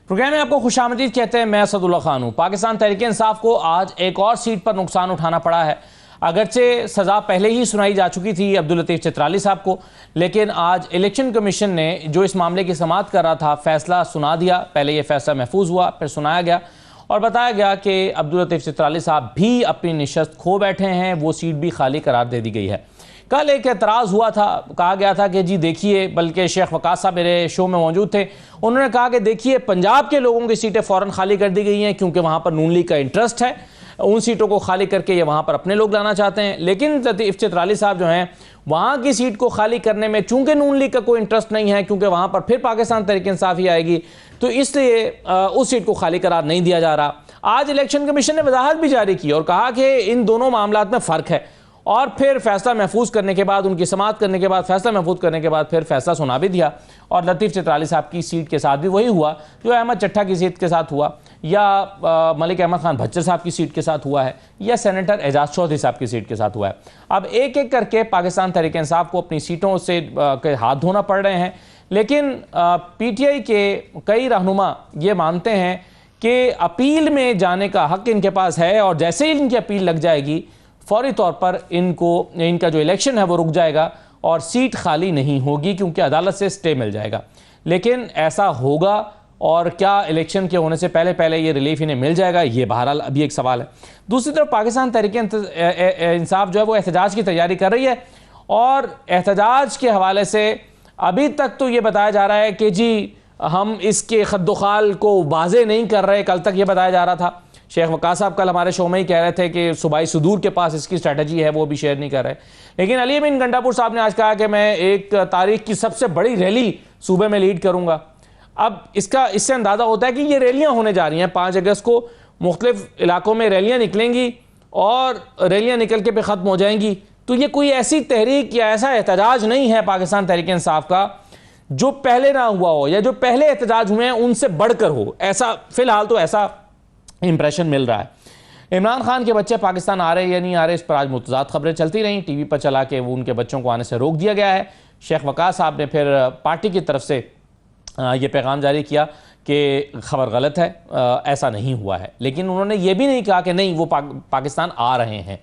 Programme में आपको खुशामदीद कहते हैं। मैं असदुल्ला खान हूँ। पाकिस्तान तहरीक इंसाफ को आज एक और सीट पर नुकसान उठाना पड़ा है। अगरचे सज़ा पहले ही सुनाई जा चुकी थी अब्दुल लतीफ़ चित्राली साहब को, लेकिन आज इलेक्शन कमीशन ने जो इस मामले की समाअत कर रहा था फैसला सुना दिया। पहले ये फैसला महफूज हुआ, फिर सुनाया गया और बताया गया कि अब्दुल लतीफ़ चित्राली साहब भी अपनी निशस्त खो बैठे हैं, वो सीट भी खाली करार दे दी गई है। कल एक एतराज़ हुआ था, कहा गया था कि जी देखिए, बल्कि शेख वकास साहब मेरे शो में मौजूद थे, उन्होंने कहा कि देखिए पंजाब के लोगों की सीटें फ़ौरन खाली कर दी गई हैं क्योंकि वहाँ पर नून लीग का इंटरेस्ट है, उन सीटों को खाली करके ये वहाँ पर अपने लोग लाना चाहते हैं। लेकिन लतीफ़ चित्राली साहब जो हैं वहाँ की सीट को खाली करने में चूँकि नून लीग का कोई इंटरेस्ट नहीं है, क्योंकि वहाँ पर फिर पाकिस्तान तहरीक इंसाफ ही आएगी, तो इसलिए उस सीट को खाली करार नहीं दिया जा रहा। आज इलेक्शन कमीशन ने वजाहत भी जारी की और कहा कि इन दोनों मामलात में फ़र्क है, और फिर फैसला महफूज करने के बाद, उनकी समाअत करने के बाद, फैसला महफूज करने के बाद फिर फैसला सुना भी दिया। और लतीफ़ चित्राली साहब की सीट के साथ भी वही हुआ जो अहमद चट्टा की सीट के साथ हुआ, या मलिक अहमद खान भच्चर साहब की सीट के साथ हुआ है, या सेनेटर एजाज चौधरी साहब की सीट के साथ हुआ है। अब एक एक करके पाकिस्तान तहरीक इंसाफ को अपनी सीटों से हाथ धोना पड़ रहे हैं। लेकिन PTI के कई रहनुमा ये मानते हैं कि अपील में जाने का हक इनके पास है, और जैसे ही इनकी अपील लग जाएगी फौरी तौर पर इनका जो इलेक्शन है वो रुक जाएगा और सीट खाली नहीं होगी, क्योंकि अदालत से स्टे मिल जाएगा। लेकिन ऐसा होगा और क्या इलेक्शन के होने से पहले पहले ये रिलीफ इन्हें मिल जाएगा, ये बहरहाल अभी एक सवाल है। दूसरी तरफ पाकिस्तान तहरीक इंसाफ जो है वो एहतजाज की तैयारी कर रही है, और एहतजाज के हवाले से अभी तक तो ये बताया जा रहा है कि जी हम इसके खद्दोखाल को वाज़े नहीं कर रहे। कल तक ये बताया जा रहा था, शेख वकास साहब कल हमारे शो में ही कह रहे थे कि सूबाई सुदूर के पास इसकी स्ट्रैटेजी है, वो भी शेयर नहीं कर रहे। लेकिन अली अमीन गंडापुर साहब ने आज कहा कि मैं एक तारीख की सबसे बड़ी रैली सूबे में लीड करूंगा। अब इससे अंदाज़ा होता है कि ये रैलियां होने जा रही हैं। 5 अगस्त को मुख्तलिफ इलाकों में रैलियां निकलेंगी और रैलियां निकल के पे ख़त्म हो जाएंगी। तो ये कोई ऐसी तहरीक या ऐसा एहतजाज नहीं है पाकिस्तान तहरीक इंसाफ का जो पहले ना हुआ हो, या जो पहले एहतजाज हुए हैं उनसे बढ़कर हो। ऐसा फ़िलहाल तो ऐसा इंप्रेशन मिल रहा है। इमरान खान के बच्चे पाकिस्तान आ रहे या नहीं आ रहे, इस पर आज मुतज़ाद खबरें चलती रहीं। टीवी पर चला के वो उनके बच्चों को आने से रोक दिया गया है। शेख वकास साहब ने फिर पार्टी की तरफ से ये पैगाम जारी किया कि खबर गलत है, ऐसा नहीं हुआ है। लेकिन उन्होंने ये भी नहीं कहा कि नहीं वो पाकिस्तान आ रहे हैं।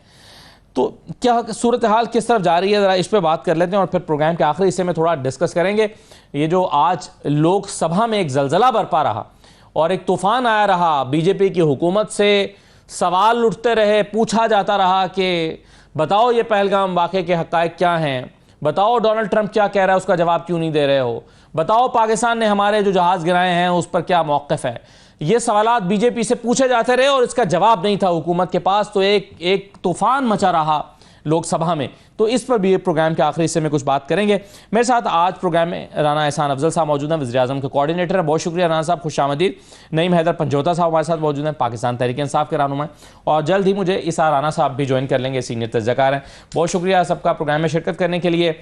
तो क्या सूरत हाल किस तरफ जा रही है, ज़रा इस पर बात कर लेते हैं और फिर प्रोग्राम के आखिरी हिस्से में थोड़ा डिस्कस करेंगे। ये जो आज लोकसभा में एक ज़लज़ला बरपा रहा और एक तूफ़ान आया रहा, बीजेपी की हुकूमत से सवाल उठते रहे, पूछा जाता रहा कि बताओ ये पहलगाम वाक़े के हक़ाइक़ क्या हैं, बताओ डोनाल्ड ट्रंप क्या कह रहा है उसका जवाब क्यों नहीं दे रहे हो, बताओ पाकिस्तान ने हमारे जो जहाज़ गिराए हैं उस पर क्या मौक़िफ़ है। ये सवालात बीजेपी से पूछे जाते रहे और इसका जवाब नहीं था हुकूमत के पास। तो एक तूफ़ान मचा रहा लोकसभा में। तो इस पर भी प्रोग्राम के आखिरी हिस्से में कुछ बात करेंगे। मेरे साथ आज प्रोग्राम में राना एहसान अफजल साहब मौजूद हैं, वज़ीर-ए-आज़म के कोऑर्डिनेटर हैं। बहुत शुक्रिया राना साहब, खुशामदीद। नईम हैदर पंजोता साहब हमारे साथ मौजूद हैं, पाकिस्तान तहरीक इंसाफ के रहनुमा, और जल्द ही मुझे इसा राना साहब भी ज्वाइन कर लेंगे, सीनियर तजज़ियाकार हैं। बहुत शुक्रिया सबका प्रोग्राम में शिरकत करने के लिए।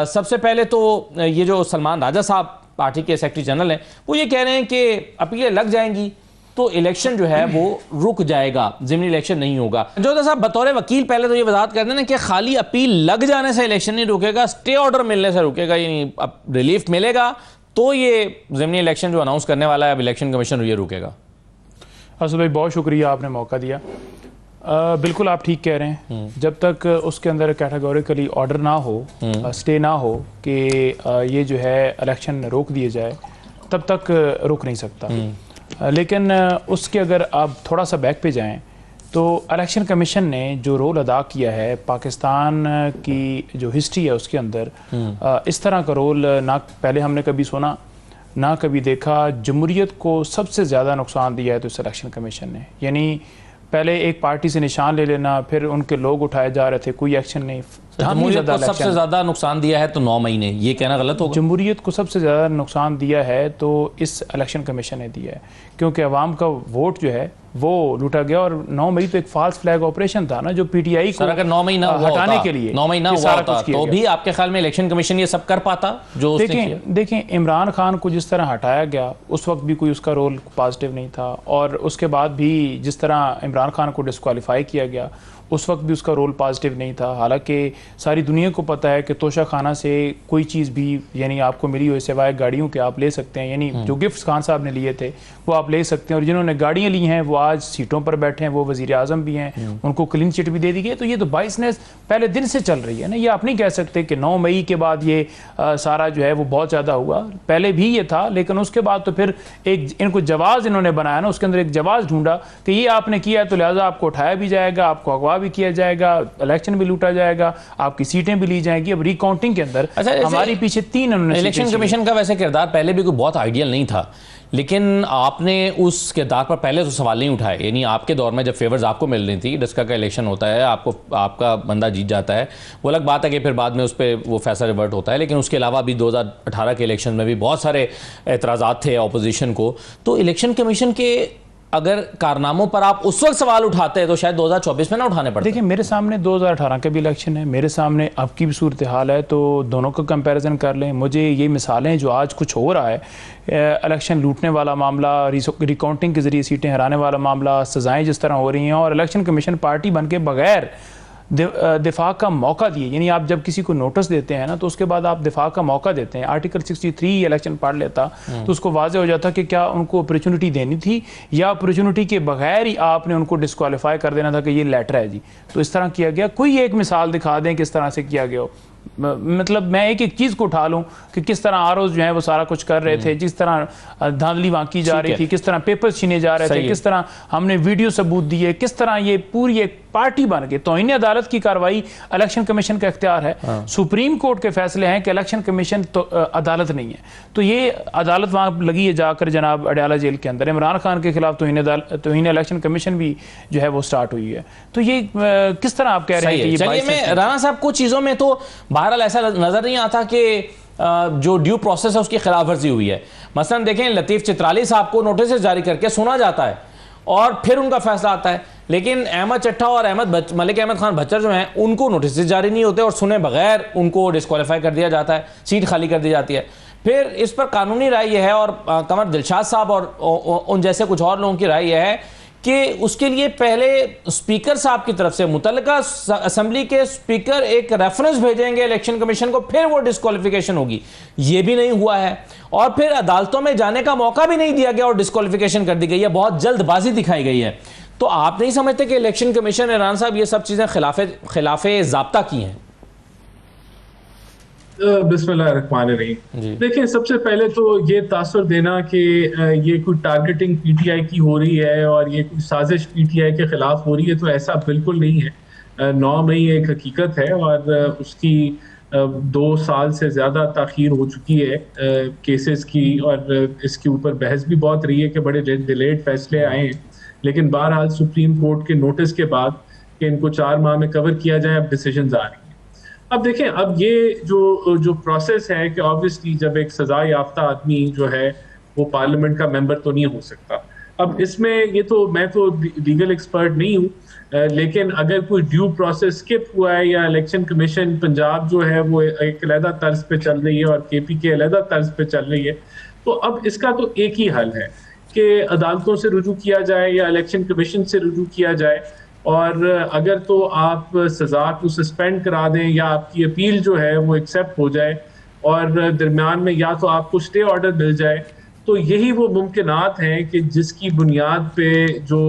सबसे पहले तो ये जो सलमान राजा साहब पार्टी के सेक्रेटरी जनरल हैं, वो ये कह रहे हैं कि अपीलें लग जाएंगी तो इलेक्शन जो है वो रुक जाएगा, ज़िमनी इलेक्शन नहीं होगा। जो साहब बतौर वकील पहले तो ये वजाहत कर देना कि खाली अपील लग जाने से इलेक्शन नहीं रुकेगा, स्टे ऑर्डर मिलने से रुकेगा, यानी अब रिलीफ मिलेगा तो ये ज़िमनी इलेक्शन जो अनाउंस करने वाला है अब इलेक्शन कमीशन ये रुकेगा। असद भाई बहुत शुक्रिया, आपने मौका दिया। बिल्कुल आप ठीक कह रहे हैं, जब तक उसके अंदर कैटेगोरिकली ऑर्डर ना हो, स्टे ना हो कि ये जो है इलेक्शन रोक दिए जाए, तब तक रुक नहीं सकता। लेकिन उसके अगर आप थोड़ा सा बैक पे जाएं तो इलेक्शन कमीशन ने जो रोल अदा किया है पाकिस्तान की जो हिस्ट्री है उसके अंदर, इस तरह का रोल ना पहले हमने कभी सुना ना कभी देखा। जमहूरियत को सबसे ज़्यादा नुकसान दिया है तो इस इलेक्शन कमीशन ने, यानी पहले एक पार्टी से निशान ले लेना, फिर उनके लोग उठाए जा रहे थे, कोई एक्शन नहीं। जमहूरियत को सबसे ज़्यादा नुकसान दिया है तो 9 महीने, ये कहना गलत होगा? जमहूरियत को सबसे ज़्यादा नुकसान दिया है तो इस इलेक्शन कमीशन ने दिया है, क्योंकि अवाम का वोट जो है वो लूटा गया। और 9 मई तो एक फॉल्स फ्लैग ऑपरेशन था ना, जो PTI को अगर 9 महीना हटाने के लिए 9 महीना हुआ होता तो भी आपके ख्याल में इलेक्शन कमीशन ये सब कर पाता जो उसने किया? देखें इमरान खान को जिस तरह हटाया गया उस वक्त भी कोई उसका रोल पॉजिटिव नहीं था, और उसके बाद भी जिस तरह इमरान खान को डिस्क्वालीफाई किया गया उस वक्त भी उसका रोल पॉजिटिव नहीं था। हालांकि सारी दुनिया को पता है कि तोशा खाना से कोई चीज़ भी यानी आपको मिली हुई सिवाय गाड़ियों के आप ले सकते हैं, यानी जो गिफ्ट्स खान साहब ने लिए थे वो आप ले सकते हैं, और जिन्होंने गाड़ियाँ ली हैं वो आज सीटों पर बैठे हैं, वो वज़ीर आज़म भी हैं, उनको क्लीन चिट भी दे दी गई। तो ये तो बाइसनेस पहले दिन से चल रही है ना, ये आप नहीं कह सकते कि 9 मई के बाद ये सारा जो है वो बहुत ज़्यादा हुआ, पहले भी ये था, लेकिन उसके बाद तो फिर एक इनको जवाज़ इन्होंने बनाया ना, उसके अंदर एक जवाज़ ढूंढा कि ये आपने किया है तो लिहाजा आपको उठाया भी जाएगा, आपको अगवा भी किया जाएगा, इलेक्शन भी लूटा जाएगा, आपकी सीटें भी ली जाएंगी। अब रिकाउंटिंग के अंदर हमारी पीछे 3 उन्होंने इलेक्शन कमीशन का वैसे किरदार पहले भी कोई बहुत आइडियल नहीं था, लेकिन आपने उस किरदार पर पहले तो सवाल नहीं उठाए। यानी आपके दौर में जब फेवर्स आपको मिल रही थी, डिस्का का इलेक्शन होता है, आपका बंदा जीत जाता है, वो अलग बात है कि फिर बाद में उस पर वो फैसला रिवर्ट होता है, लेकिन उसके अलावा भी 2018 के इलेक्शन में भी बहुत सारे एतराज़ात थे अपोजिशन को। तो इलेक्शन कमीशन के अगर कारनामों पर आप उस वक्त सवाल उठाते हैं तो शायद 2024 में ना उठाने पड़ते। देखिए मेरे सामने 2018 का भी इलेक्शन है, मेरे सामने अब की भी सूरत हाल है, तो दोनों का कंपैरिजन कर लें। मुझे ये मिसालें जो आज कुछ हो रहा है, इलेक्शन लूटने वाला मामला, रिकाउंटिंग के ज़रिए सीटें हराने वाला मामला, सज़ाएँ जिस तरह हो रही हैं, और इलेक्शन कमीशन पार्टी बन के बगैर दिफा का मौका दिए, यानी आप जब किसी को नोटिस देते हैं ना तो उसके बाद आप दिफा का मौका देते हैं। आर्टिकल 63 इलेक्शन पढ़ लेता तो उसको वाज़ेह हो जाता कि क्या उनको अपॉर्चुनिटी देनी थी या अपॉर्चुनिटी के बगैर ही आपने उनको डिस्क्वालीफाई कर देना था कि ये लेटर है जी। तो इस तरह किया गया। कोई एक मिसाल दिखा दें किस तरह से किया गया हो, मतलब मैं एक एक चीज़ को उठा लूँ कि किस तरह आरओज़ जो है वो सारा कुछ कर रहे थे, जिस तरह धांधली वहाँ की जा रही थी, किस तरह पेपर्स छीने जा रहे थे, किस तरह हमने वीडियो सबूत दिए, किस तरह ये पूरी एक पार्टी बन के तौहीन अदालत की कार्रवाई इलेक्शन कमीशन का इख्तियार है। सुप्रीम कोर्ट के फैसले हैं कि इलेक्शन कमीशन तो अदालत नहीं है, तो ये अदालत वहाँ लगी है जाकर जनाब अडयाला जेल के अंदर। इमरान खान के खिलाफ तौहीन इलेक्शन कमीशन भी जो है वो स्टार्ट हुई है। तो ये किस तरह आप कह रहे हैं कि चलिए मैं राना साहब कुछ चीज़ों में तो बहरहाल ऐसा नजर नहीं आता कि जो ड्यू प्रोसेस है उसकी खिलाफ वर्जी हुई है। मसलन देखें लतीफ़ चित्राली साहब को नोटिस जारी करके सुना जाता है और फिर उनका फैसला आता है, लेकिन अहमद चट्टा और मलिक अहमद खान भच्चर जो हैं उनको नोटिस जारी नहीं होते और सुने बगैर उनको डिस्क्वालीफाई कर दिया जाता है, सीट खाली कर दी जाती है। फिर इस पर कानूनी राय यह है और कमर दिलशाद साहब और उन जैसे कुछ और लोगों की राय यह है कि उसके लिए पहले स्पीकर साहब की तरफ से मुतल्लिका असेंबली के स्पीकर एक रेफरेंस भेजेंगे इलेक्शन कमीशन को, फिर वो डिस्क्वालिफिकेशन होगी। ये भी नहीं हुआ है और फिर अदालतों में जाने का मौका भी नहीं दिया गया और डिस्क्वालिफिकेशन कर दी गई है, बहुत जल्दबाजी दिखाई गई है। तो आप नहीं समझते कि इलेक्शन कमीशन इमरान साहब ये सब चीज़ें खिलाफे ज़ाब्ता की हैं? बिस्मिल्लाहिर्रहमानिर्रहीम। देखिए सबसे पहले तो ये तासुर देना कि ये कोई टारगेटिंग पीटीआई की हो रही है और ये कोई साजिश पीटीआई के खिलाफ हो रही है, तो ऐसा बिल्कुल नहीं है। 9 मई एक हकीकत है और उसकी 2 साल से ज़्यादा ताख़ीर हो चुकी है केसेस की, और इसके ऊपर बहस भी बहुत रही है कि बड़े डिलेड फैसले आए हैं, लेकिन बहरहाल सुप्रीम कोर्ट के नोटिस के बाद कि इनको 4 माह में कवर किया जाए, अब डिसीजंस आ रही हैं। अब देखें, अब ये जो प्रोसेस है कि ऑब्वियसली जब एक सजा याफ्ता आदमी जो है वो पार्लियामेंट का मेंबर तो नहीं हो सकता। अब इसमें ये तो मैं तो लीगल एक्सपर्ट नहीं हूँ, लेकिन अगर कोई ड्यू प्रोसेस स्किप हुआ है या इलेक्शन कमीशन पंजाब जो है वो एक अलहदा तर्ज पे चल रही है और केपी के अलहदा तर्ज पे चल रही है, तो अब इसका तो एक ही हल है कि अदालतों से रुजू किया जाए या इलेक्शन कमीशन से रुजू किया जाए, और अगर तो आप सज़ा को सस्पेंड करा दें या आपकी अपील जो है वो एक्सेप्ट हो जाए और दरमियान में या तो आपको स्टे ऑर्डर मिल जाए, तो यही वो मुमकिनात हैं कि जिसकी बुनियाद पे जो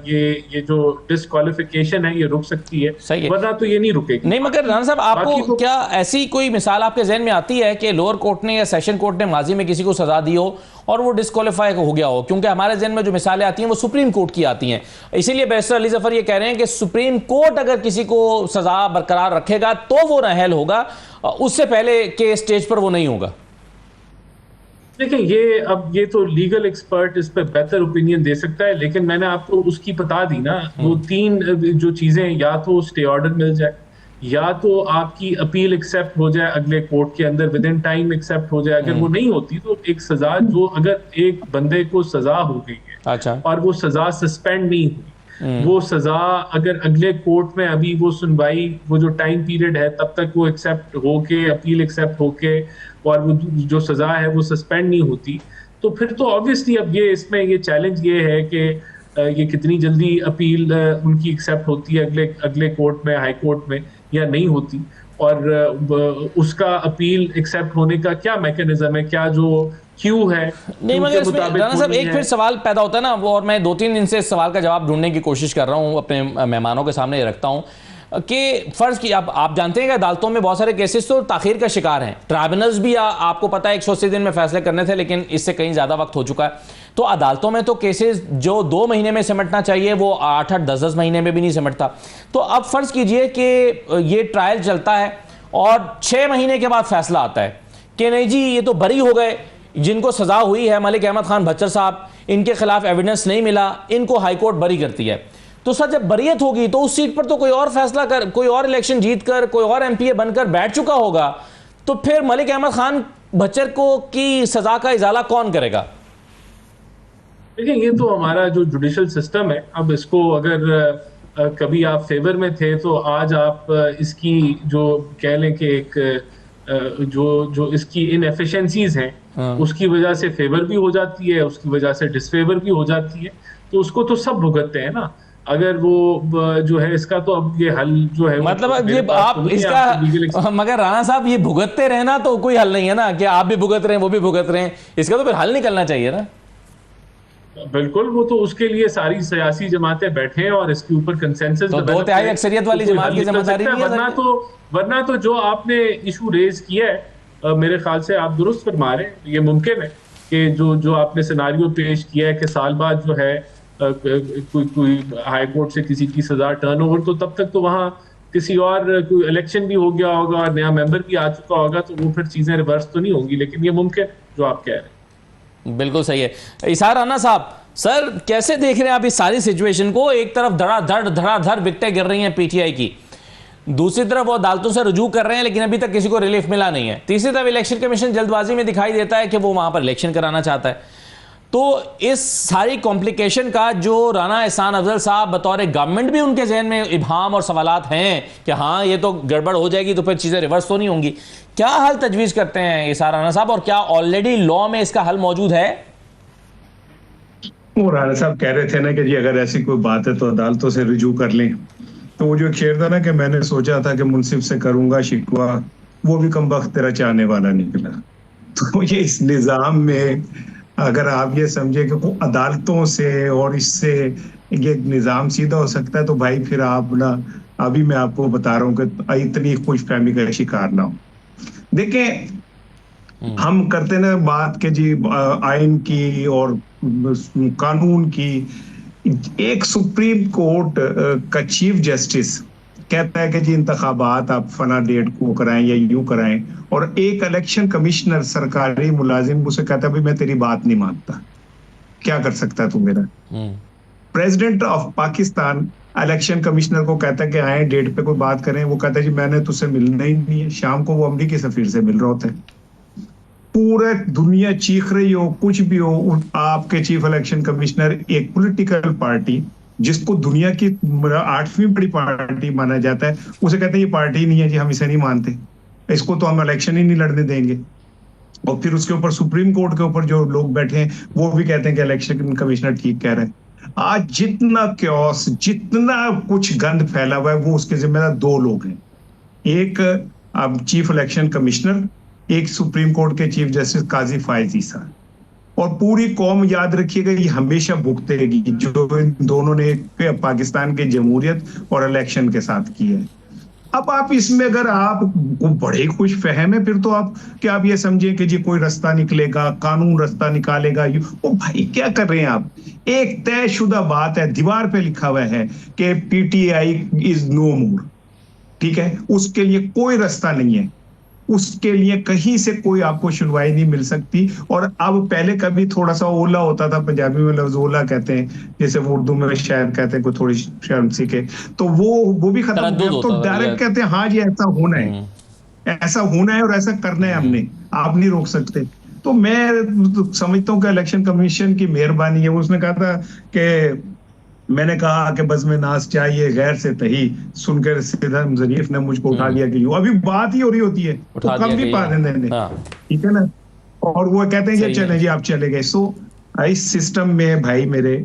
ये जो डिस्क्वालिफिकेशन है ये रुक सकती है, वरना तो ये नहीं रुकेगी। नहीं, मगर राना साहब आपको क्या ऐसी कोई मिसाल आपके जहन में आती है कि लोअर कोर्ट ने या सेशन कोर्ट ने माजी में किसी को सजा दी हो और वो डिस्क्वालीफाई हो गया हो? क्योंकि हमारे जहन में जो मिसालें आती हैं वो सुप्रीम कोर्ट की आती हैं, इसीलिए बैरिस्टर अली जफर ये कह रहे हैं कि सुप्रीम कोर्ट अगर किसी को सजा बरकरार रखेगा तो वो नाअहल होगा, उससे पहले के स्टेज पर वो नहीं होगा। देखिए ये तो लीगल एक्सपर्ट इस पर बेहतर ओपिनियन दे सकता है, लेकिन मैंने आपको उसकी बता दी ना, वो 3 जो चीजें, या तो स्टे ऑर्डर मिल जाए, या तो आपकी अपील एक्सेप्ट हो जाए अगले कोर्ट के अंदर विद इन टाइम एक्सेप्ट हो जाए। अगर वो नहीं होती तो एक सजा, जो अगर एक बंदे को सजा हो गई है, अच्छा, और वो सजा सस्पेंड नहीं हुई, वो सजा अगर अगले कोर्ट में अभी वो सुनवाई, वो जो टाइम पीरियड है तब तक वो एक्सेप्ट होके, अपील एक्सेप्ट होके, और वो जो सजा है वो सस्पेंड नहीं होती, तो फिर तो ऑब्वियसली अब ये इसमें ये चैलेंज ये है कि ये कितनी जल्दी अपील उनकी एक्सेप्ट होती है अगले कोर्ट में, हाई कोर्ट में, या नहीं होती, और उसका अपील एक्सेप्ट होने का क्या मैकेनिज्म है, क्या जो क्यू है। नहीं मगर इसमें राणा साहब एक फिर सवाल पैदा होता है ना, वो, और मैं 2-3 दिन से इस सवाल का जवाब ढूंढने की कोशिश कर रहा हूँ, अपने मेहमानों के सामने रखता हूँ कि फर्ज की आप जानते हैं कि अदालतों में बहुत सारे केसेस तो ताखीर का शिकार हैं। ट्राइब्यूनल्स भी आपको पता है 180 दिन में फैसले करने थे, लेकिन इससे कहीं ज़्यादा वक्त हो चुका है। तो अदालतों में तो केसेस जो 2 महीने में सिमटना चाहिए वो 8-8, 10-10 महीने में भी नहीं सिमटता। तो अब फर्ज कीजिए कि ये ट्रायल चलता है और 6 महीने के बाद फैसला आता है कि नहीं जी ये तो बरी हो गए, जिनको सजा हुई है, मलिक अहमद खान भच्चर साहब, इनके खिलाफ एविडेंस नहीं मिला, इनको हाईकोर्ट बरी करती है। तो सर जब बरियत होगी तो उस सीट पर तो कोई और फैसला कर, कोई और इलेक्शन जीत कर, कोई और एमपीए बनकर बैठ चुका होगा, तो फिर मलिक अहमद खान भच्चर को की सजा का इजाला कौन करेगा? देखिए ये तो हमारा जो जुडिशल सिस्टम है, अब इसको अगर कभी आप फेवर में थे तो आज आप इसकी जो कह लें कि एक जो इसकी इनएफिशिएंसीज हैं उसकी वजह से फेवर भी हो जाती है, उसकी वजह से डिसफेवर भी हो जाती है, तो उसको तो सब भुगतते हैं ना। अगर वो जो है इसका तो अब ये हल जो है मतलब ये आप इसका, मगर राणा साहब ये भुगतते रहना तो कोई हल नहीं है ना, कि आप भी भुगत रहे हैं वो भी भुगत रहे हैं, इसका तो फिर हल निकलना चाहिए ना। बिल्कुल, वो तो उसके लिए सारी सियासी जमातें बैठे हैं और इसके ऊपर कंसेंसस, तो 2/3 अक्सरियत वाली जमात की जिम्मेदारी नहीं है। वरना तो जो आपने इशू रेज किया है, मेरे ख्याल से आप दुरुस्त फरमा रहे हैं, ये मुमकिन है कि जो आपने सिनारियो पेश किया है कि साल बाद जो है कोई हाई कोर्ट से किसी की सजा टर्नओवर, तो तब तक तो वहाँ किसी और कोई इलेक्शन भी हो गया होगा और नया मेंबर भी आ चुका होगा, तो वो फिर चीजें रिवर्स तो नहीं होंगी, लेकिन ये मुमकिन जो आप कह रहे हैं। बिल्कुल सही है। इसार राणा साहब, सर कैसे देख रहे हैं आप इस सारी सिचुएशन को? एक तरफ धड़ाधड़ विकटें गिर रही हैं पीटीआई की, दूसरी तरफ वो अदालतों से रुजू कर रहे हैं लेकिन अभी तक किसी को रिलीफ मिला नहीं है, तीसरी तरफ इलेक्शन कमीशन जल्दबाजी में दिखाई देता है कि वो वहां पर इलेक्शन कराना चाहता है। तो इस सारी कॉम्प्लिकेशन का जो राना एहसान अफजल साहब बतौर गवर्नमेंट भी उनके जहन में इब्हाम और सवालात हैं कि हाँ ये तो गड़बड़ हो जाएगी तो फिर चीज़ें रिवर्स तो नहीं होंगी, क्या हल तजवीज़ करते हैं इसार राना साहब, और क्या ऑलरेडी लॉ में इसका हल मौजूद है? वो राना साहब कह रहे थे ना कि जी अगर ऐसी कोई बात है तो अदालतों से रुजू कर लें, तो वो जो एक शेर था ना कि मैंने सोचा था कि मुंसिफ से करूंगा शिकवा, वो भी कमबख्त तेरा चाहने वाला निकला। तो ये इस निज़ाम में अगर आप ये समझे कि अदालतों से और इससे ये निज़ाम सीधा हो सकता है, तो भाई फिर आप ना, अभी मैं आपको बता रहा हूँ कि इतनी खुशफहमी का शिकार ना हो। देखें हम करते ना बात के जी आइन की और कानून की, एक सुप्रीम कोर्ट का चीफ जस्टिस कहता है कि जी इंतखाबात आप फना डेट को कराएं या यूं कराएं, और एक इलेक्शन कमिश्नर सरकारी मुलाजिम उसे कहता है भाई मैं तेरी बात नहीं मानता, क्या कर सकता है तू मेरा? President of Pakistan election commissioner को कहता है कि आए डेट पे कोई बात करें, वो कहता है जी मैंने तुझसे मिलना ही नहीं है, शाम को वो अमरीकी सफीर से मिल रहा होता है। पूरे दुनिया चीख रही हो, कुछ भी हो, आपके चीफ इलेक्शन कमिश्नर एक पॉलिटिकल पार्टी जिसको दुनिया की 8वीं बड़ी पार्टी माना जाता है, उसे कहते हैं ये पार्टी नहीं है जी, हम इसे नहीं मानते, इसको तो हम इलेक्शन ही नहीं लड़ने देंगे। और फिर उसके ऊपर सुप्रीम कोर्ट के ऊपर जो लोग बैठे हैं वो भी कहते हैं कि इलेक्शन कमिश्नर ठीक कह रहे हैं। आज जितना क्योस, जितना कुछ गंद फैला हुआ है, वो उसके जिम्मेदार 2 लोग हैं, एक चीफ इलेक्शन कमिश्नर, एक सुप्रीम कोर्ट के चीफ जस्टिस काजी फायज ईसा। और पूरी कौम याद रखिएगा ये हमेशा भुगतेगी जो इन दोनों ने पाकिस्तान के जमहूरियत और इलेक्शन के साथ किया है। अब आप इसमें अगर आप बड़े खुश फहम है, फिर तो आप ये समझे कि जी कोई रास्ता निकलेगा, कानून रास्ता निकालेगा। ओ भाई क्या कर रहे हैं आप? एक तयशुदा बात है, दीवार पे लिखा हुआ है कि पीटीआई इज नो मोर, ठीक है, उसके लिए कोई रास्ता नहीं है, उसके लिए कहीं से कोई आपको सुनवाई नहीं मिल सकती। और अब पहले कभी थोड़ा सा ओला होता था, पंजाबी में लफ्ज ओला कहते हैं, जैसे वो उर्दू में शायद कहते हैं कोई थोड़ी शर्म सीखे, तो वो भी खत्म हो गया। तो डायरेक्ट कहते हैं हाँ जी ऐसा होना है, ऐसा होना है और ऐसा करना है हमने, आप नहीं रोक सकते। तो मैं समझता हूँ कि इलेक्शन कमीशन की मेहरबानी है। उसने कहा था कि मैंने कहा कि बस में नाज चाहिए गैर से तही, सुनकर सीधा ज़रीफ ने मुझको उठा लिया कि अभी बात ही हो रही होती है तो कम भी पा देने, ठीक है ना। और वो कहते हैं कि चले जी आप चले गए। सो इस सिस्टम में भाई मेरे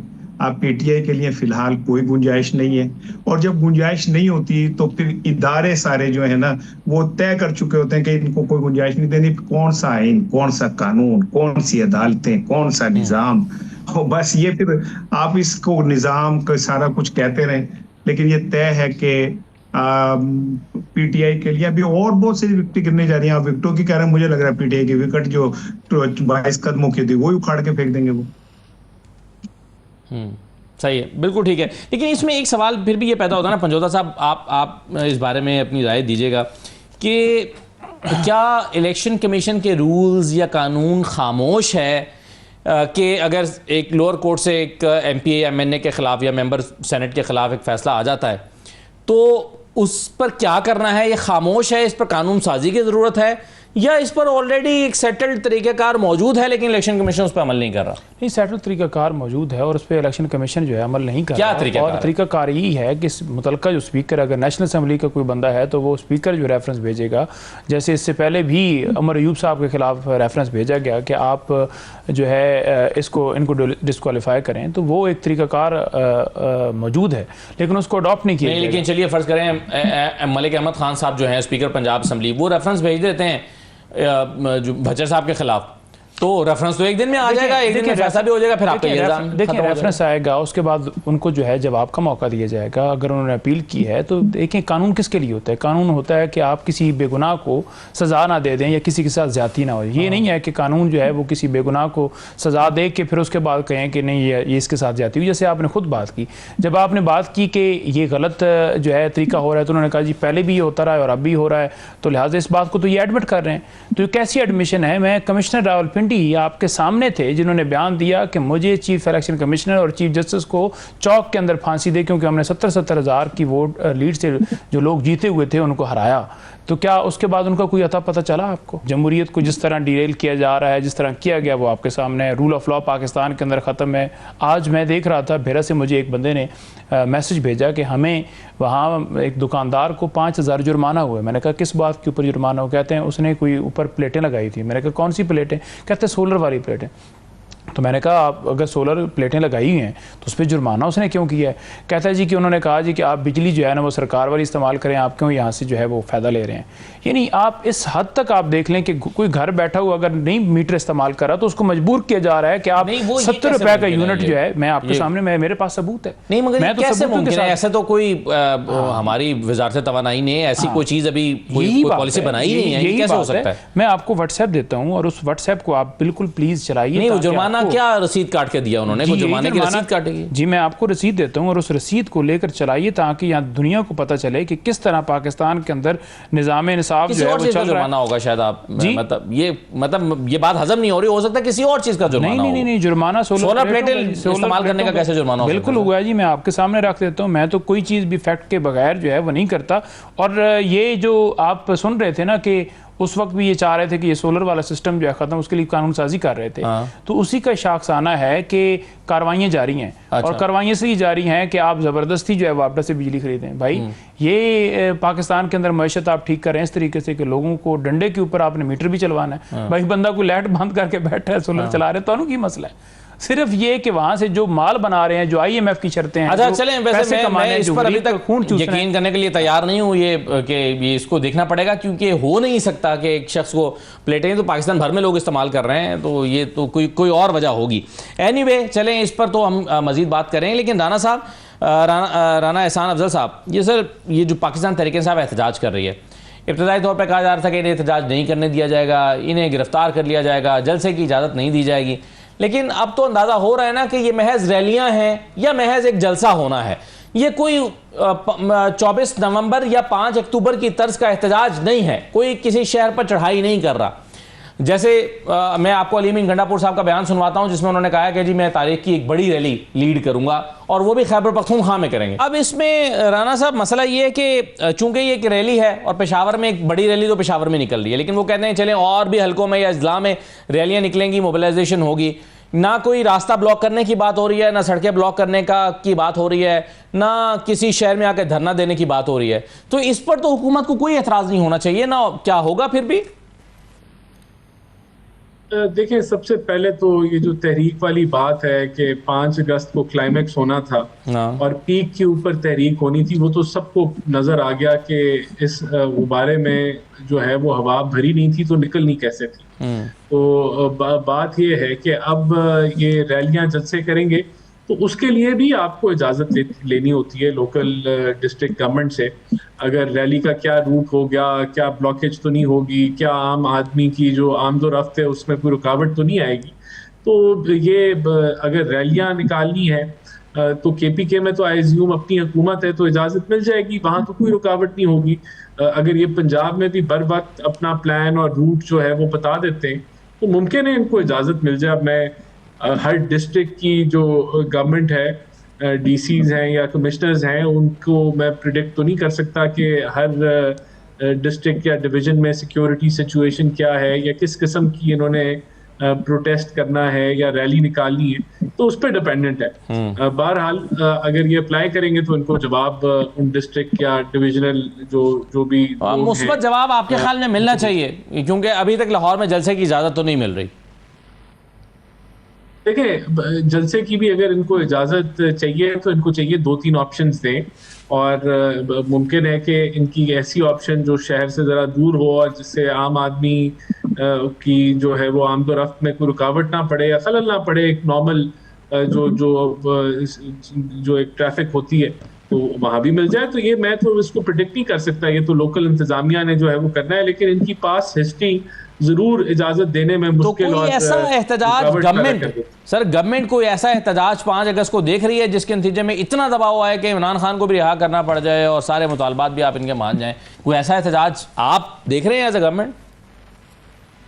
पीटीआई के लिए फिलहाल कोई गुंजाइश नहीं है। और जब गुंजाइश नहीं होती तो फिर इदारे सारे जो है ना वो तय कर चुके होते हैं कि इनको कोई गुंजाइश नहीं देनी। कौन सा आइन, कौन सा कानून, कौन सी अदालतें, कौन सा निजाम, बस ये फिर आप इसको निजाम का सारा कुछ कहते रहें, लेकिन ये तय है कि पीटीआई के लिए अभी और बहुत सी विकेट गिरने जा रही हैं। आप विकेटों की कह रहे हैं, मुझे लग रहा है पीटीआई की विकेट जो 22 कदमों की थी वो उखाड़ के फेंक देंगे वो। सही है, बिल्कुल ठीक है। लेकिन इसमें एक सवाल फिर भी ये पैदा होता है ना पंजोता साहब, आप इस बारे में अपनी राय दीजिएगा कि क्या इलेक्शन कमीशन के रूल्स या कानून खामोश है कि अगर एक लोअर कोर्ट से एक एमपीए एमएनए के खिलाफ या मेंबर सेनेट के खिलाफ एक फैसला आ जाता है तो उस पर क्या करना है? ये खामोश है, इस पर कानून साजी की ज़रूरत है, या इस पर ऑलरेडी एक सेटल्ड तरीक़ाकार मौजूद है लेकिन इलेक्शन कमीशन उस पर अमल नहीं कर रहा? नहीं, सेटल्ड तरीक़ाकार मौजूद है और उस पर इलेक्शन कमीशन जो है अमल नहीं कर रहा। क्या और तरीक़ाकार यही है कि मुतलका जो स्पीकर, अगर नेशनल असम्बली का कोई बंदा है तो वो स्पीकर जो रेफरेंस भेजेगा, जैसे इससे पहले भी उमर अयूब साहब के खिलाफ रेफरेंस भेजा गया कि आप जो है इनको डिस्क्वालीफाई करें, तो वो एक तरीक़ाकार मौजूद है लेकिन उसको अडॉप्ट नहीं किया। लेकिन चलिए फ़र्ज़ करें मलिक अहमद खान साहब जो हैं स्पीकर पंजाब असम्बली, वो रेफरेंस भेज देते हैं जो भज्जर साहब के खिलाफ, तो रेफरेंस तो एक दिन में आ जाएगा, एक दिन में फैसला भी हो जाएगा, फिर आपका देखिए रेफरेंस आएगा, उसके बाद उनको जो है जवाब का मौका दिया जाएगा। अगर उन्होंने अपील की है तो देखें, कानून किसके लिए होता है? कानून होता है कि आप किसी बेगुनाह को सज़ा ना दे दें या किसी के साथ ज्यादती ना हो। ये नहीं है कि कानून जो है वो किसी बेगुनाह को सज़ा दे के फिर उसके बाद कहें कि नहीं ये इसके साथ ज्यादती हुई। जैसे आपने खुद बात की, जब आपने बात की कि ये गलत जो है तरीका हो रहा है तो उन्होंने कहा जी पहले भी ये होता रहा है और अब भी हो रहा है, तो लिहाजा इस बात को तो ये एडमिट कर रहे हैं। तो ये कैसी एडमिशन है? मैं कमिश्नर रावलपिंडी आपके सामने थे जिन्होंने बयान दिया कि मुझे चीफ इलेक्शन कमिश्नर और चीफ जस्टिस को चौक के अंदर फांसी दे, क्योंकि हमने 70-70 हज़ार की वोट लीड से जो लोग जीते हुए थे उनको हराया। तो क्या उसके बाद उनका कोई अता पता चला आपको? जमहूरियत को जिस तरह डिरेल किया जा रहा है, जिस तरह किया गया, वो आपके सामने है। रूल ऑफ लॉ पाकिस्तान के अंदर ख़त्म है। आज मैं देख रहा था भेरा से मुझे एक बंदे ने मैसेज भेजा कि हमें वहाँ एक दुकानदार को 5,000 जुर्माना हुआ है। मैंने कहा किस बात के ऊपर जुर्माना हो? कहते हैं उसने कोई ऊपर प्लेटें लगाई थी। मैंने कहा कौन सी प्लेटें? कहते हैं सोलर वाली प्लेटें। तो मैंने कहा आप अगर सोलर प्लेटें लगाई हुई हैं तो उस पर जुर्माना उसने क्यों किया है? कहता है जी कि उन्होंने कहा जी कि आप बिजली जो है ना वो सरकार वाली इस्तेमाल करें, आप क्यों यहाँ से जो है वो फ़ायदा ले रहे हैं। यानी आप इस हद तक आप देख लें कि कोई घर बैठा हुआ अगर नहीं मीटर इस्तेमाल कर रहा तो उसको मजबूर किया जा रहा है कि आप 70 रुपए का यूनिट जो है, मैं आपके सामने मेरे पास सबूत है। नहीं मगर मैं तो कैसे मुमकिन है? ऐसे तो कोई हमारी वजारत तवानाई ने ऐसी कोई चीज़ अभी कोई पॉलिसी बनाई नहीं है, कैसे हो सकता है? मैं आपको व्हाट्सएप देता हूँ और उस व्हाट्सएप को आप बिल्कुल प्लीज़ चलाइए। नहीं, जुर्माना क्या रसीद काट के दिया उन्होंने? जुर्माने की रसीद काटेगी? जी मैं आपको रसीद देता हूँ और उस रसीद को लेकर चलाइए ताकि यहाँ दुनिया को पता चले कि किस तरह पाकिस्तान के अंदर निज़ाम इंसाफ जो है वो चल रहा है। होगा शायद आप मतलब ये बात हजम नहीं हो रही। हो सकता है किसी और चीज का जुर्माना। नहीं, जुर्माना सोलर प्लेटें इस्तेमाल करने का कैसे जुर्माना? बिल्कुल हुआ है जी, मैं आपके सामने रख देता हूँ। मैं तो कोई चीज़ भी फैक्ट के बगैर जो है वो नहीं करता। और ये जो आप सुन रहे थे ना कि उस वक्त भी ये चाह रहे थे कि ये सोलर वाला सिस्टम जो है ख़त्म, उसके लिए कानून साजी कर रहे थे। तो उसी का शाखसाना है कि कार्रवाइयाँ जारी हैं। और कार्रवाइयाँ से ही जारी हैं कि आप ज़बरदस्ती जो है वापस से बिजली खरीदें। भाई ये पाकिस्तान के अंदर मैशत आप ठीक कर रहे हैं इस तरीके से कि लोगों को डंडे के ऊपर आपने मीटर भी चलवाना है। भाई बंदा को लाइट बंद करके बैठा है, सोलर चला रहे, तो की मसला है सिर्फ ये कि वहां से जो माल बना रहे हैं, जो IMF की शर्तें हैं। अच्छा चलें, वैसे मैं इस पर अभी तक यकीन करने के लिए तैयार नहीं हूँ ये इसको देखना पड़ेगा, क्योंकि हो नहीं सकता कि एक शख्स को प्लेटें तो पाकिस्तान भर में लोग इस्तेमाल कर रहे हैं, तो ये तो कोई और वजह होगी। एनीवे चलें, इस पर तो हम मजीद बात करेंगे। लेकिन राना साहब, राना एहसान अफजल साहब, ये जो पाकिस्तान तहरीक इंसाफ एहतजाज कर रही है, इब्तदाई तौर पर कहा जा रहा था कि इन्हें एहतजाज नहीं करने दिया जाएगा, इन्हें गिरफ्तार कर लिया जाएगा, जलसे की इजाज़त नहीं दी जाएगी। लेकिन अब तो अंदाज़ा हो रहा है ना कि ये महज रैलियां हैं या महज एक जलसा होना है। ये कोई 24 नवंबर या 5 अक्टूबर की तर्ज का एहतजाज नहीं है, कोई किसी शहर पर चढ़ाई नहीं कर रहा। जैसे मैं आपको अली अमीन गंडापुर साहब का बयान सुनवाता हूं जिसमें उन्होंने कहा कि जी मैं तारीख की एक बड़ी रैली लीड करूंगा और वो भी खैबर पख्तूनख्वा में करेंगे। अब इसमें राना साहब मसला ये है कि चूंकि ये एक रैली है और पेशावर में एक बड़ी रैली तो पेशावर में निकल रही है, लेकिन वो कहते हैं चलें और भी हलकों में या अजला में रैलियां निकलेंगी, मोबिलाइजेशन होगी। ना कोई रास्ता ब्लॉक करने की बात हो रही है, ना सड़कें ब्लॉक करने की बात हो रही है, ना किसी शहर में आकर धरना देने की बात हो रही है। तो इस पर तो हुकूमत को कोई एतराज़ नहीं होना चाहिए ना, क्या होगा फिर भी? देखें, सबसे पहले तो ये जो तहरीक वाली बात है कि 5 अगस्त को क्लाइमेक्स होना था और पीक के ऊपर तहरीक होनी थी, वो तो सबको नजर आ गया कि इस गुब्बारे में जो है वो हवा भरी नहीं थी तो निकलनी कैसे थी। तो बात ये है कि अब ये रैलियां जलसे करेंगे तो उसके लिए भी आपको इजाजत लेनी होती है लोकल डिस्ट्रिक्ट गवर्नमेंट से। अगर रैली का क्या रूट हो गया, क्या ब्लॉकेज तो नहीं होगी, क्या आम आदमी की जो आमदोरफ्त है उसमें कोई रुकावट तो नहीं आएगी। तो ये अगर रैलियां निकालनी है तो केपीके में तो आई एज्यूम अपनी हुकूमत है तो इजाजत मिल जाएगी, वहां तो कोई रुकावट नहीं होगी। अगर ये पंजाब में भी बर वक्त अपना प्लान और रूट जो है वो बता देते हैं तो मुमकिन है इनको इजाजत मिल जाए। मैं हर डिस्ट्रिक्ट की जो गवर्नमेंट है, डीसीज हैं या कमिश्नर्स हैं, उनको मैं प्रिडिक्ट तो नहीं कर सकता कि हर डिस्ट्रिक्ट या डिवीजन में सिक्योरिटी सिचुएशन क्या है या किस किस्म की इन्होंने प्रोटेस्ट करना है या रैली निकालनी है, तो उस पर डिपेंडेंट है। बहरहाल अगर ये अप्लाई करेंगे तो इनको जवाब उन डिस्ट्रिक्ट या डिविजनल जो भी मुस्बत जवाब आपके ख्याल में मिलना चाहिए, क्योंकि अभी तक लाहौर में जलसे की इजाजत तो नहीं मिल रही। देखिए, जलसे की भी अगर इनको इजाजत चाहिए तो इनको चाहिए 2-3 ऑप्शंस दें और मुमकिन है कि इनकी ऐसी ऑप्शन जो शहर से ज़रा दूर हो और जिससे आम आदमी की जो है वो आमदोरफ्त में कोई रुकावट ना पड़े या खलल ना पड़े, एक नॉर्मल जो एक ट्रैफिक होती है तो वहां भी मिल जाए। तो ये मैं तो इसको प्रिडिक्ट नहीं कर सकता, ये तो लोकल इंतजामिया ने जो है वो करना है, लेकिन इनकी पास हिस्ट्री जरूर इजाजत देने में मुश्किल। तो कोई ऐसा एहतजाज गवर्नमेंट कोई ऐसा एहतजाज 5 अगस्त को देख रही है जिसके नतीजे में इतना दबाव आए कि इमरान खान को भी रिहा करना पड़ जाए और सारे मुतालबात भी आप इनके मान जाएं? कोई ऐसा एहतजाज आप देख रहे हैं एज ए गवर्नमेंट?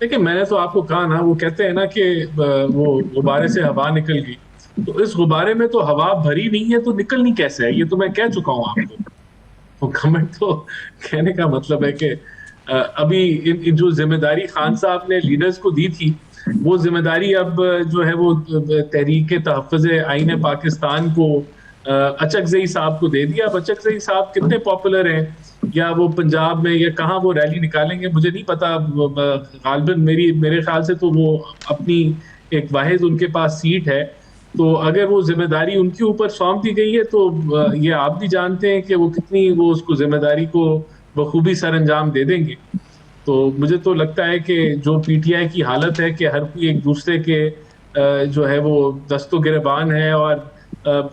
देखिए, मैंने तो आपको कहा ना, वो कहते हैं ना कि वो गुब्बारे से हवा निकल गई, तो इस गुब्बारे में तो हवा भरी नहीं है तो निकलनी कैसे है, ये तो मैं कह चुका हूँ आपको। तो गवर्नमेंट तो कहने का मतलब है कि अभी इन जो जिम्मेदारी खान साहब ने लीडर्स को दी थी वो जिम्मेदारी अब जो है वो तहरीक तहफ़्फ़ुज़ आईन पाकिस्तान को अचकज़ई साहब को दे दिया। अब अचकज़ई साहब कितने पॉपुलर हैं या वो पंजाब में या कहाँ वो रैली निकालेंगे मुझे नहीं पता। गालिबन मेरे ख्याल से तो वो अपनी एक वाहिद उनके पास सीट है, तो अगर वो जिम्मेदारी उनके ऊपर सौंप दी गई है तो ये आप भी जानते हैं कि वो कितनी वो उसको जिम्मेदारी को बखूबी सर अंजाम दे देंगे। तो मुझे तो लगता है कि जो पीटीआई की हालत है कि हर कोई एक दूसरे के जो है वो दस्तो गिरबान है और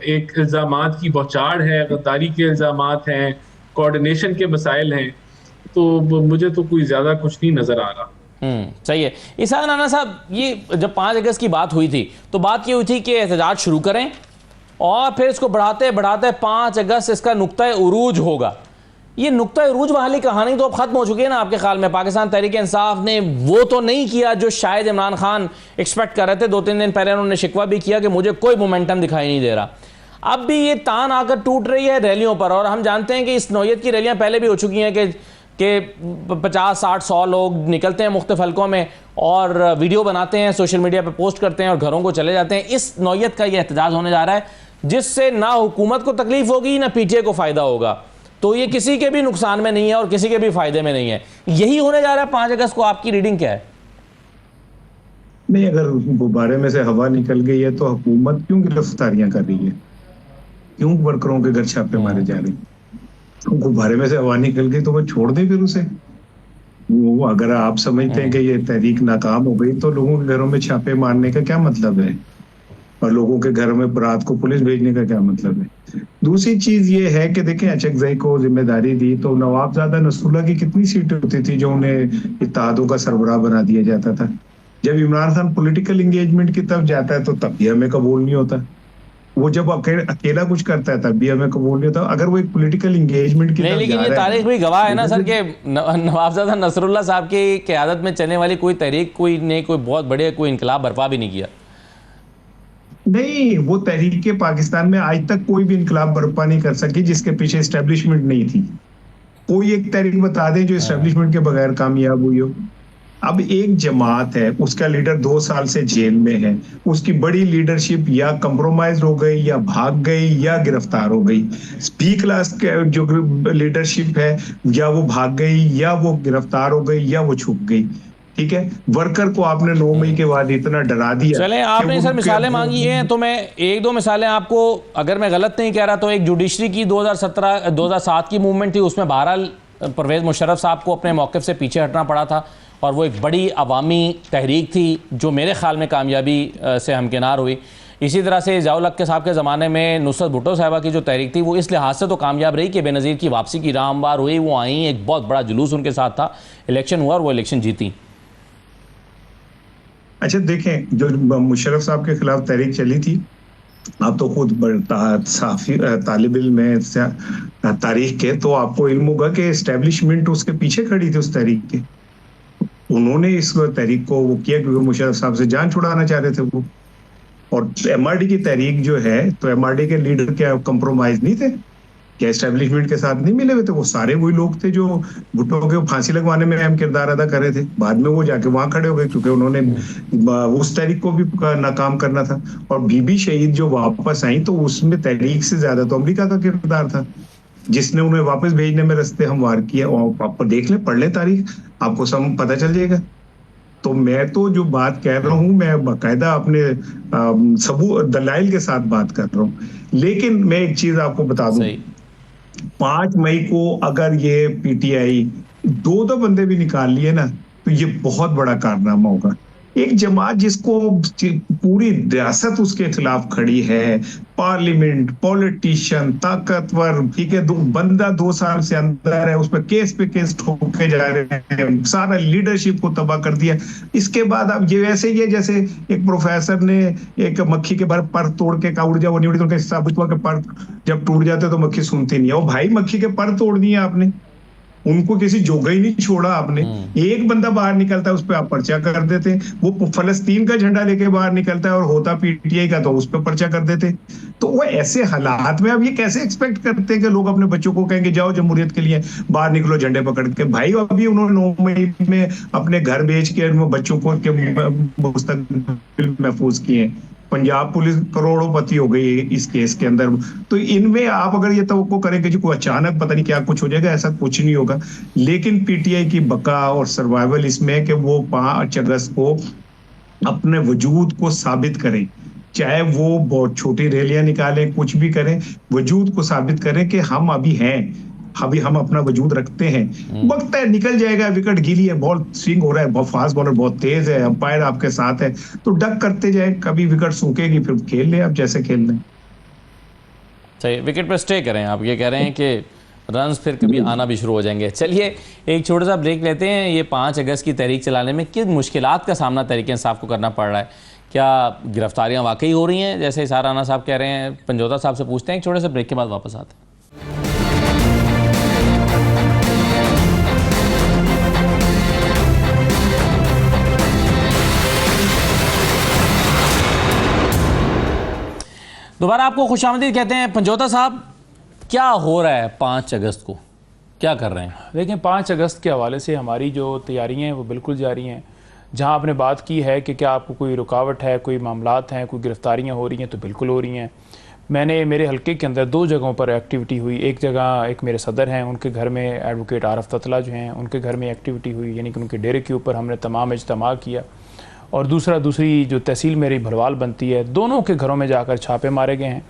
एक इल्ज़ामात की बौछार है, गद्दारी के इल्ज़ामात हैं, कोऑर्डिनेशन के मसाइल हैं, तो मुझे तो कोई ज़्यादा कुछ नहीं नज़र आ रहा। सही है। इसाक नाना साहब, ये जब 5 अगस्त की बात हुई थी तो बात ये हुई थी कि एहतजाज शुरू करें और फिर इसको बढ़ाते बढ़ाते 5 अगस्त इसका नुक्ता उरूज होगा। ये नुक्ता उरूज वाली कहानी तो अब खत्म हो चुकी है ना आपके ख्याल में? पाकिस्तान तहरीक इंसाफ ने वो तो नहीं किया जो शायद इमरान खान एक्सपेक्ट कर रहे थे। 2-3 दिन पहले उन्होंने शिकवा भी किया कि मुझे कोई मोमेंटम दिखाई नहीं दे रहा। अब भी ये तान आकर टूट रही है रैलियों पर, और हम जानते हैं कि इस नौयत की रैलियां पहले भी हो चुकी हैं कि 50, 60, 100 लोग निकलते हैं मुख्तलिफ हलकों में और वीडियो बनाते हैं, सोशल मीडिया पर पोस्ट करते हैं और घरों को चले जाते हैं। इस नौयत का ये एहतजाज होने जा रहा है जिससे ना हुकूमत को तकलीफ होगी ना पीटीआई को फायदा होगा। तो ये किसी के भी नुकसान में नहीं है और किसी के भी फायदे में नहीं है। यही होने जा रहा है 5 अगस्त को। आपकी रीडिंग क्या है? नहीं, अगर गुब्बारे में से हवा निकल गई है तो हुकूमत क्यों गिरफ्तारियां कर रही है, क्यों वर्करों के घर छापे मारे जा रहे हैं? तो गुब्बारे में से हवा निकल गई तो वो छोड़ दे फिर उसे। वो अगर आप समझते हैं कि ये तहरीक नाकाम हो गई तो लोगों के घरों में छापे मारने का क्या मतलब है और लोगों के घरों में रात को पुलिस भेजने का क्या मतलब है? दूसरी चीज ये है कि देखें, अचकज़ई को जिम्मेदारी दी तो नवाबजादा नसरुल्लाह की कितनी सीटें होती थी जो उन्हें इत्तेहादों का सरबराह बना दिया जाता था। जब इमरान खान पॉलिटिकल एंगेजमेंट की तरफ जाता है तो तब भी हमें कबूल नहीं होता। वो जब अकेला कुछ करता है तब भी हमें कबूल नहीं होता। अगर वो एक पॉलिटिकल एंगेजमेंट की तरफ लेकिन ये तारीख भी गवाह है ना सर कि नवाबजादा नसरुल्लाह साहब की क़यादत में चलने वाली कोई तहरीक कोई बहुत बड़े कोई इनकलाब बर्पा भी नहीं किया। नहीं, वो तहरीक पाकिस्तान में आज तक कोई भी इनकलाब बर्पा नहीं कर सकी जिसके पीछे एस्टेब्लिशमेंट नहीं थी। कोई एक तहरीक बता दें जो एस्टेब्लिशमेंट के बगैर कामयाब हुई हो। अब एक जमात है, उसका लीडर 2 साल से जेल में है, उसकी बड़ी लीडरशिप या कंप्रोमाइज हो गई या भाग गई या गिरफ्तार हो गई। बी क्लास जो लीडरशिप है या वो भाग गई या वो गिरफ्तार हो गई या वो छुप गई। ठीक है, वर्कर को आपने 9 मई के बाद इतना डरा दिया। चलें, आपने सर मिसालें मांगी हैं तो मैं एक दो मिसालें आपको, अगर मैं गलत नहीं कह रहा तो एक जुडिशरी की 2007 की मूवमेंट थी, उसमें बहरहाल परवेज़ मुशर्रफ साहब को अपने मौक़िफ़ से पीछे हटना पड़ा था और वो एक बड़ी अवामी तहरीक थी जो मेरे ख्याल में कामयाबी से हमकिनार हुई। इसी तरह से ज़ियाउल हक़ के साहब के ज़माने में नुसरत भुट्टो साहिबा की जो तहरीक थी वो इस लिहाज से तो कामयाब रही कि बेनज़ीर की वापसी की राह हमवार हुई, वो आई, एक बहुत बड़ा जुलूस उनके साथ था, इलेक्शन हुआ और वो इलेक्शन जीती। अच्छा देखें, जो मुशर्रफ साहब के खिलाफ तहरीक चली थी, आप तो खुद तालिब इल्म में तारीख के, तो आपको इल्म होगा कि एस्टेब्लिशमेंट उसके पीछे खड़ी थी उस तहरीक के। उन्होंने इस तहरीक को वो किया क्योंकि मुशर्रफ साहब से जान छुड़ाना चाह रहे थे वो। और एमआरडी की तहरीक जो है, तो एमआरडी के लीडर क्या कंप्रोमाइज नहीं थे, क्या एस्टेब्लिशमेंट के साथ नहीं मिले हुए थे? वो सारे वही लोग थे जो भुट्टो के फांसी लगवाने में अहम किरदार अदा कर रहे थे। बाद में वो जाके वहां खड़े हो गए क्योंकि उन्होंने उस तहरीक को भी नाकाम करना था। और बीबी शहीद जो वापस आई तो उसमें तहरीक से ज्यादा तो अमेरिका का किरदार था जिसने उन्हें वापस भेजने में रास्ते हमवार किया। और आप देख ले, पढ़ ले तारीख, आपको सब पता चल जाएगा। तो मैं तो जो बात कह रहा हूँ, मैं बाकायदा अपने सबूत दलाइल के साथ बात कर रहा हूँ। लेकिन मैं एक चीज आपको बता दूं, 5 मई को अगर ये पीटीआई 2 बंदे भी निकाल लिए ना, तो ये बहुत बड़ा कारनामा होगा। एक जमात जिसको पूरी रियासत उसके खिलाफ खड़ी है, पार्लियामेंट, पॉलिटिशियन, ताकतवर, ठीक है, बंदा 2 साल से अंदर है, उस पर केस पे केस ठोके जा रहे हैं, सारा लीडरशिप को तबाह कर दिया। इसके बाद अब ये वैसे ही है जैसे एक प्रोफेसर ने एक मक्खी के पर तोड़ के का उड़ जा वो नहीं उड़ी, तो साबित हुआ कि पर जब टूट जाते तो मक्खी सुनती नहीं है। ओ भाई, मक्खी के पर तोड़ दिए आपने, उनको किसी जोगा ही नहीं छोड़ा आपने। एक बंदा बाहर निकलता है उस पर आप पर्चा कर देते। वो फलस्तीन का झंडा लेके बाहर निकलता है और होता पीटीआई का, तो उस पर पर्चा कर देते। तो वो ऐसे हालात में अब ये कैसे एक्सपेक्ट करते हैं कि लोग अपने बच्चों को कहेंगे जाओ जमहूरियत के लिए बाहर निकलो झंडे पकड़ के? भाई अभी उन्होंने 9 मई में अपने घर बेच के बच्चों को मुस्तकबिल महफूज किए। पंजाब पुलिस करोड़ोंपति हो गई इस केस के अंदर। तो इनमें आप अगर ये तवक्को करें कि जी कोई अचानक पता नहीं क्या कुछ हो जाएगा, ऐसा कुछ नहीं होगा। लेकिन पीटीआई की बका और सर्वाइवल इसमें है कि वो 5 अगस्त को अपने वजूद को साबित करें, चाहे वो बहुत छोटी रैलियां निकालें, कुछ भी करें, वजूद को साबित करें कि हम अभी हैं, अभी हम अपना वजूद रखते हैं। वक्त है, निकल जाएगा। विकेट गिली है, बॉल स्विंग हो रहा है, बहुत फास्ट बॉलर बहुत तेज है, अंपायर आपके साथ है, तो डक करते जाए, कभी विकेट सूखेगी फिर खेल ले आप जैसे खेल लें। सही, विकेट पर स्टे करें। आप ये कह रहे हैं कि रन्स फिर कभी आना भी शुरू हो जाएंगे। चलिए एक छोटा सा ब्रेक लेते हैं। ये 5 अगस्त की तहरीक चलाने में किन मुश्किलात का सामना तहरीक इंसाफ को करना पड़ रहा है? क्या गिरफ्तारियाँ वाकई हो रही हैं जैसे इसार राना साहब कह रहे हैं? पंजोता साहब से पूछते हैं। एक छोटे से ब्रेक के बाद वापस आते हैं। दोबारा आपको खुशामदीद कहते हैं। पंजोता साहब, क्या हो रहा है 5 अगस्त को, क्या कर रहे हैं? देखें, 5 अगस्त के हवाले से हमारी जो तैयारियां हैं वो बिल्कुल जारी हैं। जहां आपने बात की है कि क्या आपको कोई रुकावट है, कोई मामलात हैं, कोई गिरफ्तारियां हो रही हैं, तो बिल्कुल हो रही हैं। मैंने मेरे हल्के के अंदर 2 जगहों पर एक्टिविटी हुई। एक जगह एक मेरे सदर हैं, उनके घर में एडवोकेट आरफ ततला जो हैं, उनके घर में एक्टिविटी हुई, यानी कि उनके डेरे के ऊपर हमने तमाम इज्तिमा किया। और दूसरी जो तहसील मेरी भलवाल बनती है, दोनों के घरों में जाकर छापे मारे गए हैं।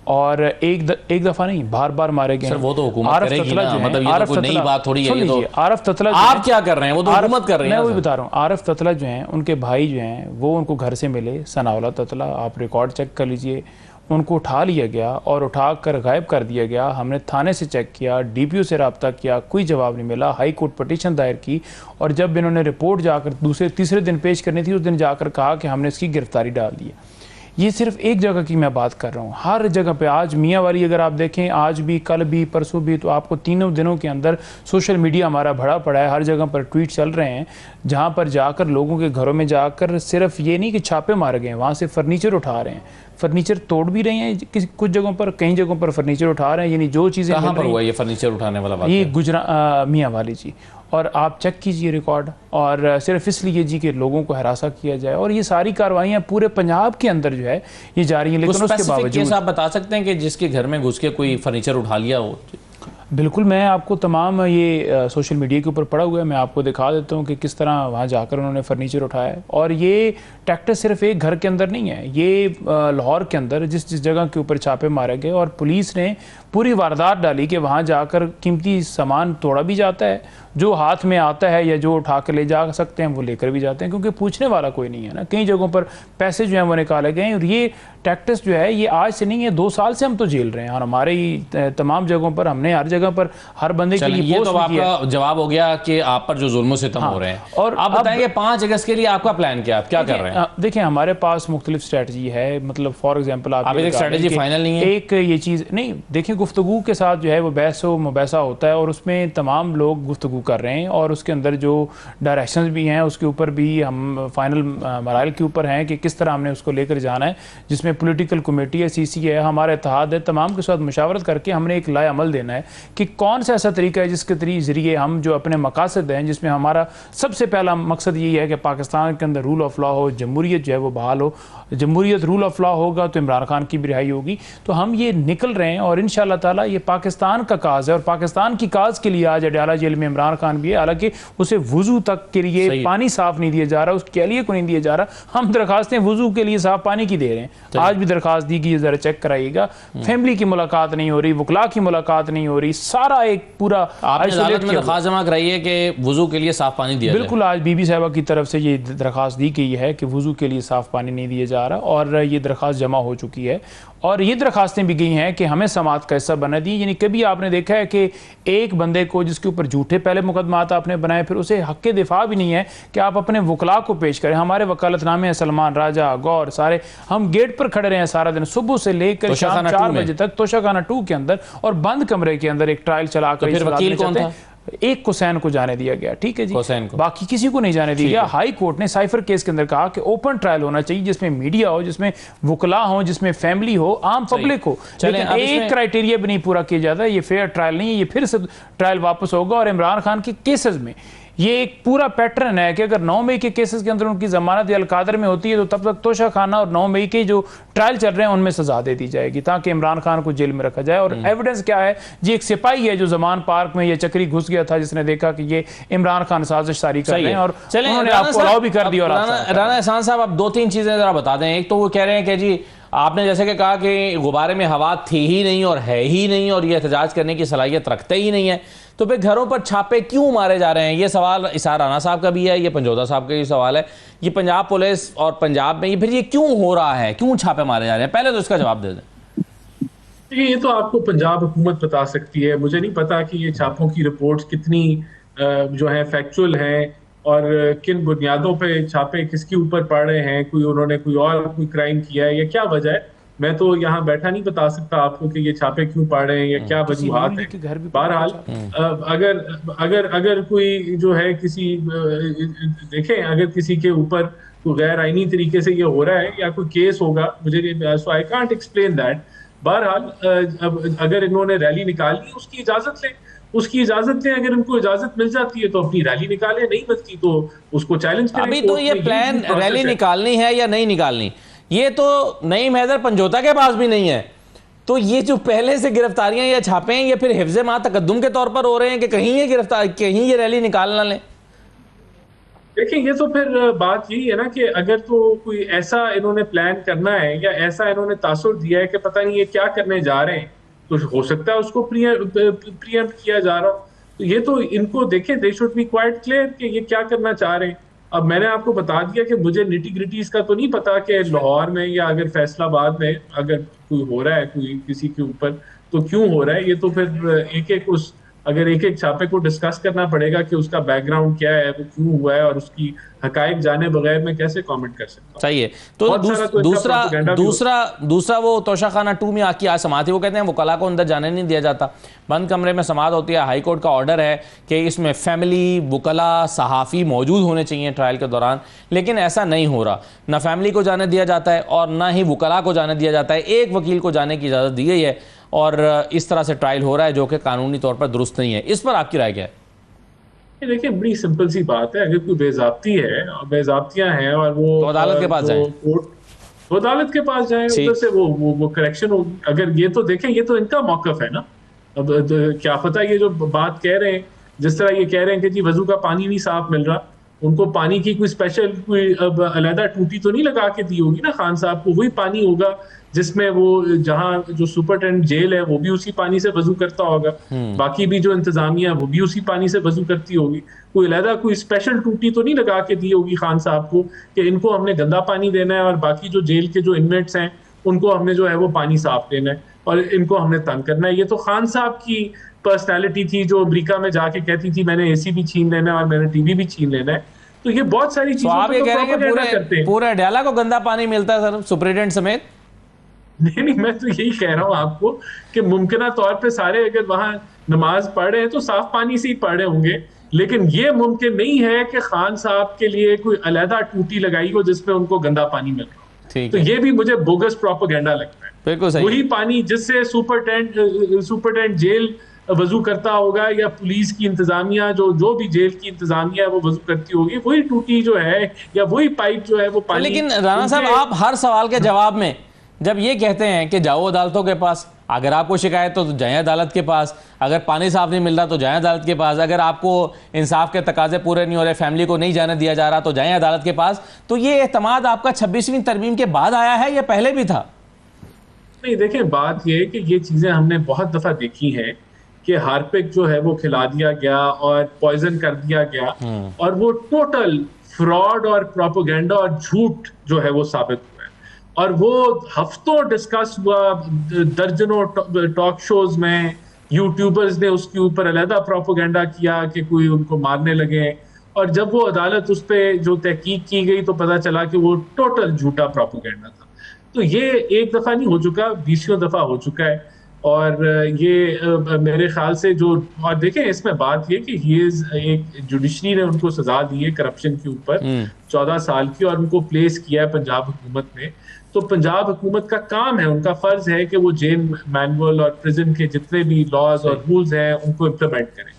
और एक दफ़ा नहीं, बार बार मारे गए हैं। वो तो हुकूमत करेगी ना, मतलब ये तो कोई नई बात थोड़ी है। ये तो आरफ ततला, आप क्या कर रहे हैं? वो तो हुकूमत कर रही है। मैं वही बता रहा हूँ। आरफ ततला जो हैं, उनके भाई जो हैं, वो उनको घर से मिले, सनाउल्लाह ततला, आप रिकॉर्ड चेक कर लीजिए। उनको उठा लिया गया और उठा कर गायब कर दिया गया। हमने थाने से चेक किया, डीपीओ से रब्ता किया, कोई जवाब नहीं मिला। हाई कोर्ट पटिशन दायर की और जब इन्होंने रिपोर्ट जाकर तीसरे दिन पेश करनी थी, उस दिन जाकर कहा कि हमने इसकी गिरफ्तारी डाल दी है। ये सिर्फ एक जगह की मैं बात कर रहा हूँ। हर जगह पे आज मियाँ वाली अगर आप देखें, आज भी, कल भी, परसों भी, तो आपको 3 दिनों के अंदर सोशल मीडिया हमारा भरा पड़ा है। हर जगह पर ट्वीट चल रहे हैं जहाँ पर जाकर लोगों के घरों में जाकर सिर्फ ये नहीं कि छापे मारे गए हैं, वहाँ से फर्नीचर उठा रहे हैं, फर्नीचर तोड़ भी रहे हैं कुछ जगहों पर, कई जगहों पर फर्नीचर उठा रहे हैं। यानी जो चीज़ें कहाँ पर हुआ ये फर्नीचर उठाने वाला बात? ये गुजरा मियाँ वाली जी। और आप चेक कीजिए रिकॉर्ड, और सिर्फ इसलिए जी कि लोगों को हरासा किया जाए। और ये सारी कार्रवाइयाँ पूरे पंजाब के अंदर जो है ये जारी है। लेकिन उसके बावजूद आप बता सकते हैं कि जिसके घर में घुस के कोई फर्नीचर उठा लिया हो? बिल्कुल, मैं आपको तमाम ये सोशल मीडिया के ऊपर पड़ा हुआ है, मैं आपको दिखा देता हूँ कि किस तरह वहाँ जाकर उन्होंने फर्नीचर उठाया है। और ये टैक्टिस सिर्फ एक घर के अंदर नहीं है, ये लाहौर के अंदर जिस जिस जगह के ऊपर छापे मारे गए और पुलिस ने पूरी वारदात डाली कि वहाँ जाकर कीमती सामान तोड़ा भी जाता है, जो हाथ में आता है या जो उठा कर ले जा सकते हैं वो लेकर भी जाते हैं, क्योंकि पूछने वाला कोई नहीं है ना। कई जगहों पर पैसे जो हैं वो निकाले गए हैं और ये टैक्टिस जो है ये आज से नहीं है, 2 साल से हम तो झेल रहे हैं और हमारे ही तमाम जगहों पर हमने हर जगह पर हर बंदे के लिए ये तो आपका जवाब हो गया कि आप पर जो जुल्म सितम हो रहे हैं। और आप बताएंगे 5 अगस्त के लिए आपका प्लान क्या, आप क्या कर रहे हैं? देखिए हमारे पास मुख्तलिफ स्ट्रेटजी है, मतलब फॉर एग्जाम्पल आप एक स्ट्रेटजी फाइनल नहीं है, एक ये चीज़ नहीं, देखिए गुफ्तगू के साथ जो है वो बहस व मुबासा होता है और उसमें तमाम लोग गुफ्तगू कर रहे हैं और उसके अंदर जो डायरेक्शंस भी हैं उसके ऊपर भी हम फाइनल मराइल के ऊपर हैं कि किस तरह हमने उसको लेकर जाना है, जिसमें पॉलिटिकल कमेटी है, सीसी है, हमारा इत्तेहाद है, तमाम के साथ मुशावरत करके हमने एक लाए अमल देना है कि कौन सा ऐसा तरीका है जिसके ज़रिए हम जो अपने मकासद हैं, जिसमें हमारा सबसे पहला मकसद यही है कि पाकिस्तान के अंदर रूल ऑफ लॉ हो, जमहूरियत जो है वो बहाल हो। जमहूरियत रूल ऑफ लॉ होगा तो इमरान खान की भी रिहाई होगी। तो हम ये निकल रहे हैं और इंशाअल्लाह ताला ये पाकिस्तान का काज है और पाकिस्तान की काज के लिए आज अडयाला जेल में इमरान खान भी है, हालांकि उसे वुजू तक के लिए पानी साफ नहीं दिया जा रहा, उसके लिए को नहीं दिया जा रहा। हम दरखास्तें वुजू के लिए साफ पानी की दे रहे हैं, आज भी दरखास्त दी गई, जरा चेक कराइएगा। फैमिली की मुलाकात नहीं हो रही, वकला की मुलाकात नहीं हो रही, सारा एक पूरा दरखास्त जमा कराई है कि वुजू के लिए साफ पानी दिया। बिल्कुल, आज बीबी साहबा की तरफ से ये दरखास्त दी गई है कि वुजू के लिए साफ पानी नहीं दिया जा रहा और ये दरखास्त जमा हो चुकी है। और ये दरखास्तें भी गई हैं कि हमें समात का हिस्सा बना दी। यानी कभी आपने देखा है कि एक बंदे को जिसके ऊपर झूठे पहले मुकदमात आपने बनाए, फिर उसे हक के दिफा भी नहीं है कि आप अपने वकला को पेश करें। हमारे वकालतनामे हैं, सलमान राजा, गौर, सारे हम गेट पर खड़े रहे हैं सारा दिन, सुबह से लेकर शाम 4 बजे तक तोशाखाना 2 के अंदर और बंद कमरे के अंदर एक ट्रायल चला कर। फिर वकील कौन था? एक हुसैन को जाने दिया गया, ठीक है जी, बाकी किसी को नहीं जाने दिया गया। हाई कोर्ट ने साइफर केस के अंदर कहा कि ओपन ट्रायल होना चाहिए, जिसमें मीडिया हो, जिसमें वकला हो, जिसमें फैमिली हो, आम पब्लिक हो। लेकिन एक क्राइटेरिया भी नहीं पूरा किया जाता। ये फेयर ट्रायल नहीं है, ये फिर से ट्रायल वापस होगा। और इमरान खान के केसेस में ये एक पूरा पैटर्न है कि अगर 9 मई के केसेस के अंदर उनकी जमानत या अलकादर में होती है तो तब तक तोशाखाना और 9 मई के जो ट्रायल चल रहे हैं उनमें सजा दे दी जाएगी ताकि इमरान खान को जेल में रखा जाए। और एविडेंस क्या है जी? एक सिपाही है जो जमान पार्क में ये चक्री घुस गया था, जिसने देखा कि ये इमरान खान साजिश सारी कर रहे हैं और उन्होंने आपको अलाउ भी कर दिया। राना एहसान साहब, आप 2-3 चीजें जरा बता दें। एक तो वो कह रहे हैं कि जी आपने जैसे कि कहा कि गुब्बारे में हवा थी ही नहीं और है ही नहीं और ये एहतजाज करने की सलाहियत रखते ही नहीं है, तो फिर घरों पर छापे क्यों मारे जा रहे हैं? ये सवाल इसार राना साहब का भी है, ये पंजोदा साहब का भी सवाल है। ये पंजाब पुलिस और पंजाब में फिर ये क्यों हो रहा है, क्यों छापे मारे जा रहे हैं? पहले तो इसका जवाब दे दें। ये तो आपको पंजाब हुकूमत बता सकती है। मुझे नहीं पता कि ये छापों की रिपोर्ट्स कितनी जो है फैक्चुअल हैं और किन बुनियादों पे छापे किसके ऊपर पड़ रहे हैं। कोई उन्होंने कोई क्राइम किया है या क्या वजह है, मैं तो यहाँ बैठा नहीं बता सकता आपको कि ये छापे क्यों पड़ रहे हैं या क्या वजूहात है। बहरहाल अगर कोई जो है किसी देखें, अगर किसी के ऊपर कोई गैर आईनी तरीके से ये हो रहा है या कोई केस होगा, मुझे सो आई कांट एक्सप्लेन दैट। बहरहाल अगर इन्होंने रैली निकाली उसकी इजाजत लें, अगर उनको इजाजत मिल जाती है तो अपनी रैली निकालें, नहीं मिलती तो उसको चैलेंज करें। अभी तो ये प्लान रैली निकालनी है या नहीं निकालनी, ये तो नईम हैदर पंजोता के पास भी नहीं है। तो ये जो पहले से गिरफ्तारियां या छापे हैं, ये फिर हिफ्ज़े मा तकद्दुम के तौर पर हो रहे हैं कि कहीं ये गिरफ्तार, कहीं ये रैली निकाल ना लें। देखिए, ये तो फिर बात यही है ना कि अगर तो कोई ऐसा इन्होंने प्लान करना है या ऐसा इन्होंने तासुर दिया है कि पता नहीं ये क्या करने जा रहे हैं, तो हो सकता है उसको प्रीएम्प्ट किया जा रहा हो। तो ये तो इनको देखें, they should be quite clear कि ये क्या करना चाह रहे हैं। अब मैंने आपको बता दिया कि मुझे निटी ग्रिटीज का तो नहीं पता कि लाहौर में या अगर फैसलाबाद में अगर कोई हो रहा है कोई किसी के ऊपर तो क्यों हो रहा है। ये तो फिर अगर एक एक छापे को डिस्कस करना पड़ेगा कि उसका बैकग्राउंड क्या है, वो क्यों हुआ है और उसकी हकायक जाने बगैर मैं कैसे कमेंट कर सकता हूं। सही है। तो दूसरा वो तोशाखाना 2 में आकी आज समात है, वो कहते हैं वकला को अंदर जाने नहीं दिया जाता, बंद कमरे में समात होती है। हाई कोर्ट का ऑर्डर है कि इसमें फैमिली, वकला, सहाफ़ी मौजूद होने चाहिए ट्रायल के दौरान, लेकिन ऐसा नहीं हो रहा। ना फैमिली को जाने दिया जाता है और ना ही वकला को जाने दिया जाता है। एक वकील को जाने की इजाज़त दी गई है और इस तरह से ट्रायल हो रहा है जो कि कानूनी तौर पर दुरुस्त नहीं है। इस पर आपकी राय क्या है? देखिए, बड़ी सिंपल सी बात है, अगर कोई बेज़ाब्ती है और बेज़ाब्तियां हैं और वो तो अदालत के पास जाए, अदालत के पास जाए, उधर से वो करेक्शन होगी। अगर ये तो देखें, ये तो इनका मौकफ है ना अब क्या पता ये जो बात कह रहे हैं, जिस तरह ये कह रहे हैं कि जी वजू का पानी नहीं साफ मिल रहा, उनको पानी की कोई स्पेशल कोई अब अलहदा टूटी तो नहीं लगा के दी होगी ना खान साहब को, वही पानी होगा जिसमें वो जहाँ जो सुपरटेंडेंट जेल है वो भी उसी पानी से वजू करता होगा, बाकी भी जो इंतजामिया वो भी उसी पानी से वजू करती होगी। कोई अलहदा कोई स्पेशल टूटी तो नहीं लगा के दी होगी खान साहब को कि इनको हमने गंदा पानी देना है और बाकी जो जेल के जो इनमेट्स हैं उनको हमने जो है वो पानी साफ देना है और इनको हमने तंग करना है। ये तो खान साहब की पर्सनैलिटी थी जो अमेरिका में जाके कहती थी मैंने एसी भी छीन लेना है और मैंने टीवी भी छीन लेना है। तो ये बहुत सारी चीजों आप ये कह रहे हैं कि पूरे अडयाला को गंदा पानी मिलता है सर, सुपरिटेंडेंट समेत? नहीं, मैं तो यही कह रहा हूँ आपको कि मुमकिन तौर पे सारे अगर वहां नमाज पढ़ रहे हैं तो साफ पानी से ही पढ़ रहे होंगे, लेकिन ये मुमकिन नहीं है कि खान साहब के लिए कोई अलहदा टूटी लगाई हो जिसमें उनको गंदा पानी मिल रहा हो। तो ये भी मुझे बोगस प्रोपेगेंडा लगता है। बिल्कुल सही। वही पानी जिससे सुपरटेंडेंट जेल वजू करता होगा या पुलिस की इंतजामिया जो भी जेल की इंतजामिया है वो वजू करती होगी, वही टूटी जो है या वही पाइप जो है वो पानी। लेकिन राणा साहब, आप हर सवाल के जवाब में जब ये कहते हैं कि जाओ अदालतों के पास, अगर आपको शिकायत हो तो जाएं अदालत के पास, अगर पानी साफ नहीं मिल रहा तो जाएं अदालत के पास, अगर आपको इंसाफ के तकाजे पूरे नहीं हो रहे, फैमिली को नहीं जाने दिया जा रहा तो जाएं अदालत के पास, तो ये एतमाद आपका 26वीं तरमीम के बाद आया है या पहले भी था? नहीं, देखें, बात ये है कि ये चीजें हमने बहुत दफा देखी हैं कि हार्पिक जो है वो खिला दिया गया और पॉइजन कर दिया गया और वो टोटल फ्रॉड और प्रोपेगेंडा और झूठ जो है वो साबित हुआ है और वो हफ्तों डिस्कस हुआ, दर्जनों टॉक शोज में यूट्यूबर्स ने उसके ऊपर अलहदा प्रोपेगेंडा किया कि कोई उनको मारने लगे और जब वो अदालत उस पर जो तहकीक की गई तो पता चला कि वो टोटल झूठा प्रोपेगेंडा था। तो ये एक दफा नहीं हो चुका, 20 दफा हो चुका है और ये मेरे ख्याल से जो, और देखें इसमें बात ये कि ये एक जुडिशरी ने उनको सजा दी है करप्शन के ऊपर 14 साल की और उनको प्लेस किया है पंजाब हुकूमत ने। तो पंजाब हुकूमत का काम है, उनका फर्ज है कि वो जेल मैनुअल और प्रिजन के जितने भी लॉज और रूल्स हैं उनको इम्प्लीमेंट करें।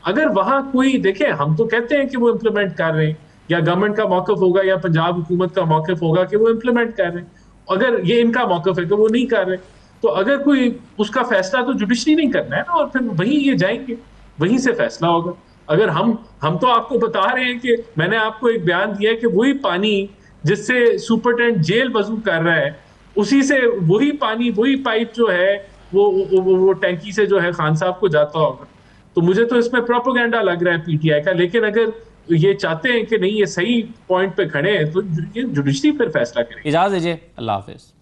अगर वहां कोई, देखें हम तो कहते हैं कि वो इम्प्लीमेंट कर रहे हैं या गवर्नमेंट का मौक़िफ़ होगा या पंजाब हुकूमत का मौक़िफ़ होगा कि वो इम्प्लीमेंट कर रहे हैं, अगर ये इनका मौक़िफ़ है कि वो नहीं कर रहे तो अगर कोई उसका फैसला तो जुडिशरी नहीं करना है ना, और फिर वहीं ये जाएंगे, वहीं से फैसला होगा। अगर हम तो आपको बता रहे हैं कि मैंने आपको एक बयान दिया है कि वही पानी जिससे सुपरटेंडेंट जेल वजू कर रहा है उसी से वही पानी वही पाइप जो है वो टैंकी से जो है खान साहब को जाता होगा। तो मुझे तो इसमें प्रोपेगेंडा लग रहा है पीटीआई का, लेकिन अगर ये चाहते हैं कि नहीं ये सही पॉइंट पे खड़े हैं तो ये जुडिशरी फिर फैसला करेगी। इजाज़त दीजिए, अल्लाह हाफिज।